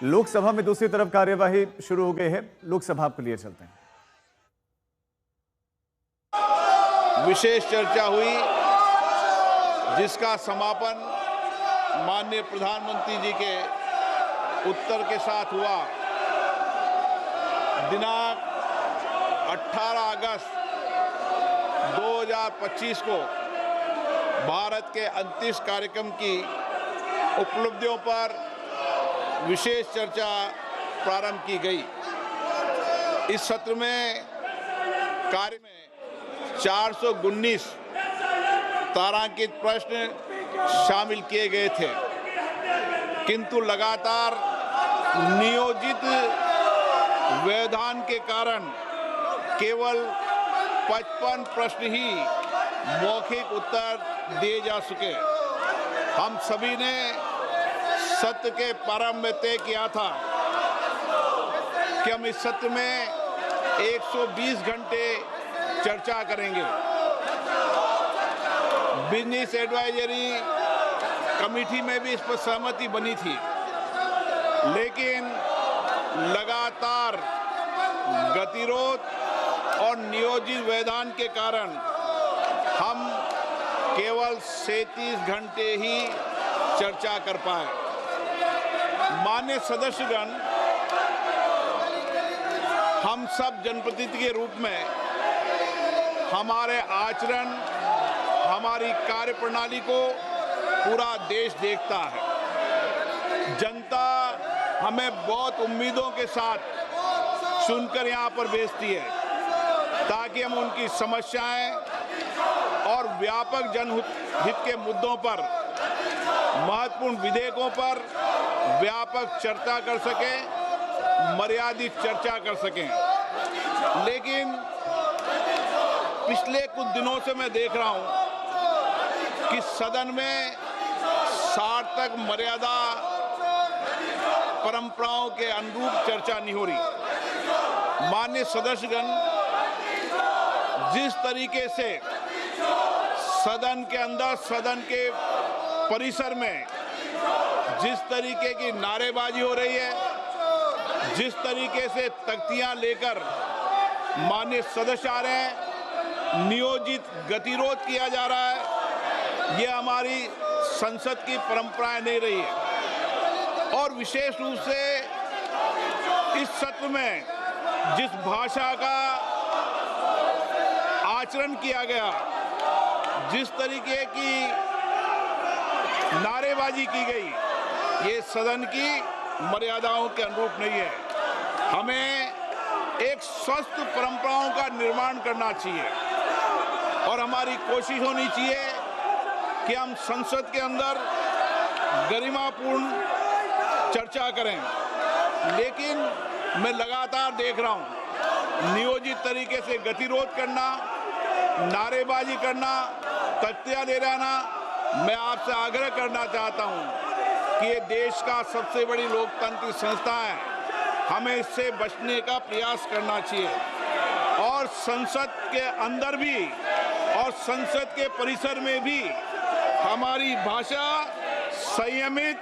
लोकसभा में दूसरी तरफ कार्यवाही शुरू हो गई है। लोकसभा के लिए चलते हैं। विशेष चर्चा हुई जिसका समापन माननीय प्रधानमंत्री जी के उत्तर के साथ हुआ। दिनांक 18 अगस्त 2025 को भारत के अंतरिक्ष कार्यक्रम की उपलब्धियों पर विशेष चर्चा प्रारंभ की गई। इस सत्र में कार्य में 419 तारांकित प्रश्न शामिल किए गए थे, किंतु लगातार नियोजित व्यवधान के कारण केवल 55 प्रश्न ही मौखिक उत्तर दिए जा सके। हम सभी ने सत्र के प्रारंभ में तय किया था कि हम इस सत्र में 120 घंटे चर्चा करेंगे। बिजनेस एडवाइजरी कमेटी में भी इस पर सहमति बनी थी, लेकिन लगातार गतिरोध और नियोजित व्यवधान के कारण हम केवल 37 घंटे ही चर्चा कर पाए। माननीय सदस्यगण, हम सब जनप्रतिनिधि के रूप में हमारे आचरण, हमारी कार्यप्रणाली को पूरा देश देखता है। जनता हमें बहुत उम्मीदों के साथ चुनकर यहाँ पर भेजती है ताकि हम उनकी समस्याएं और व्यापक जनहित के मुद्दों पर, महत्वपूर्ण विधेयकों पर व्यापक चर्चा कर सकें, मर्यादित चर्चा कर सकें। लेकिन पिछले कुछ दिनों से मैं देख रहा हूं कि सदन में सार्थक मर्यादा परंपराओं के अनुरूप चर्चा नहीं हो रही। माननीय सदस्यगण, जिस तरीके से सदन के अंदर, सदन के परिसर में जिस तरीके की नारेबाजी हो रही है, जिस तरीके से तख्तियां लेकर माननीय सदस्य आ रहे हैं, नियोजित गतिरोध किया जा रहा है, ये हमारी संसद की परंपराएं नहीं रही है। और विशेष रूप से इस सत्र में जिस भाषा का आचरण किया गया, जिस तरीके की नारेबाजी की गई, ये सदन की मर्यादाओं के अनुरूप नहीं है। हमें एक स्वस्थ परंपराओं का निर्माण करना चाहिए और हमारी कोशिश होनी चाहिए कि हम संसद के अंदर गरिमापूर्ण चर्चा करें। लेकिन मैं लगातार देख रहा हूं नियोजित तरीके से गतिरोध करना, नारेबाजी करना, तख्तियां ले रहना। मैं आपसे आग्रह करना चाहता हूं कि ये देश का सबसे बड़ी लोकतांत्रिक संस्था है, हमें इससे बचने का प्रयास करना चाहिए। और संसद के अंदर भी और संसद के परिसर में भी हमारी भाषा संयमित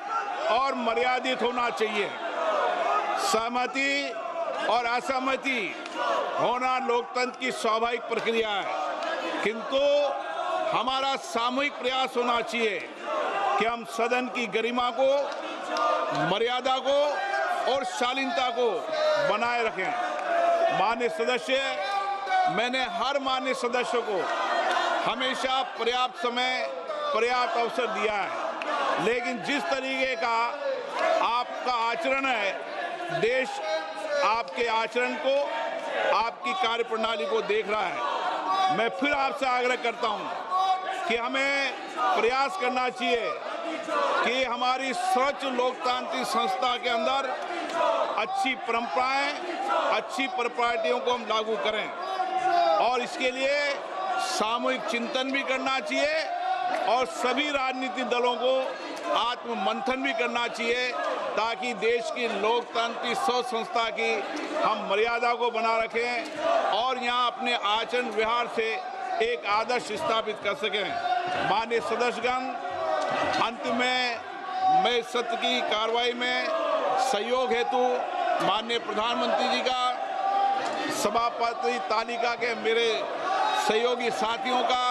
और मर्यादित होना चाहिए। सहमति और असहमति होना लोकतंत्र की स्वाभाविक प्रक्रिया है, किंतु हमारा सामूहिक प्रयास होना चाहिए कि हम सदन की गरिमा को, मर्यादा को और शालीनता को बनाए रखें। माननीय सदस्य, मैंने हर माननीय सदस्य को हमेशा पर्याप्त समय, पर्याप्त अवसर दिया है, लेकिन जिस तरीके का आपका आचरण है, देश आपके आचरण को, आपकी कार्यप्रणाली को देख रहा है। मैं फिर आपसे आग्रह करता हूं कि हमें प्रयास करना चाहिए कि हमारी स्वच्छ लोकतांत्रिक संस्था के अंदर अच्छी परंपराएं, अच्छी प्रॉपर्टियों को हम लागू करें और इसके लिए सामूहिक चिंतन भी करना चाहिए और सभी राजनीतिक दलों को आत्ममंथन भी करना चाहिए ताकि देश की लोकतांत्रिक सोच संस्था की हम मर्यादा को बना रखें और यहाँ अपने आचरण व्यवहार से एक आदर्श स्थापित कर सकें। माननीय सदस्यगण, अंत में मैं सत्र की कार्रवाई में सहयोग हेतु माननीय प्रधानमंत्री जी का, सभापति तालिका के मेरे सहयोगी साथियों का,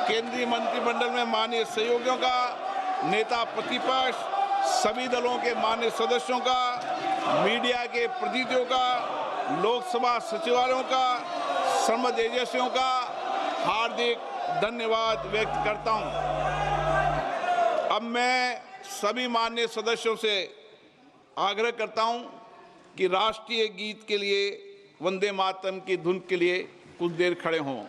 केंद्रीय मंत्रिमंडल में माननीय सहयोगियों का, नेता प्रतिपक्ष सभी दलों के माननीय सदस्यों का, मीडिया के प्रतिनिधियों का, लोकसभा सचिवालयों का, श्रमिक एजेंसियों का हार्दिक धन्यवाद व्यक्त करता हूं। अब मैं सभी माननीय सदस्यों से आग्रह करता हूं कि राष्ट्रीय गीत के लिए, वंदे मातरम की धुन के लिए कुछ देर खड़े हों।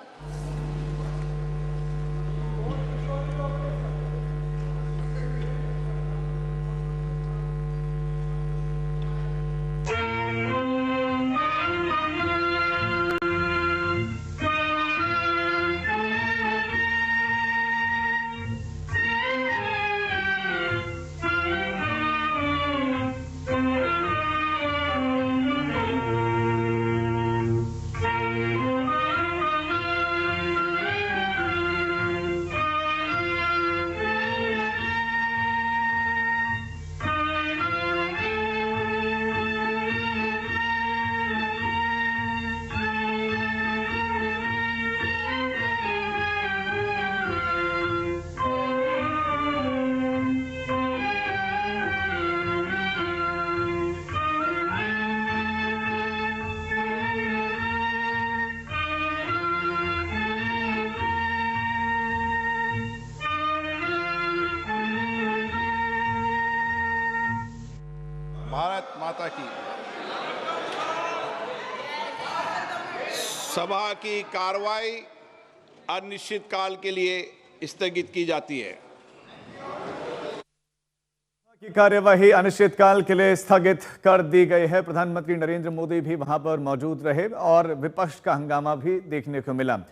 भारत माता की। सभा की कार्रवाई अनिश्चित काल के लिए स्थगित की जाती है। की कार्यवाही अनिश्चितकाल के लिए स्थगित कर दी गई है। प्रधानमंत्री नरेंद्र मोदी भी वहां पर मौजूद रहे और विपक्ष का हंगामा भी देखने को मिला।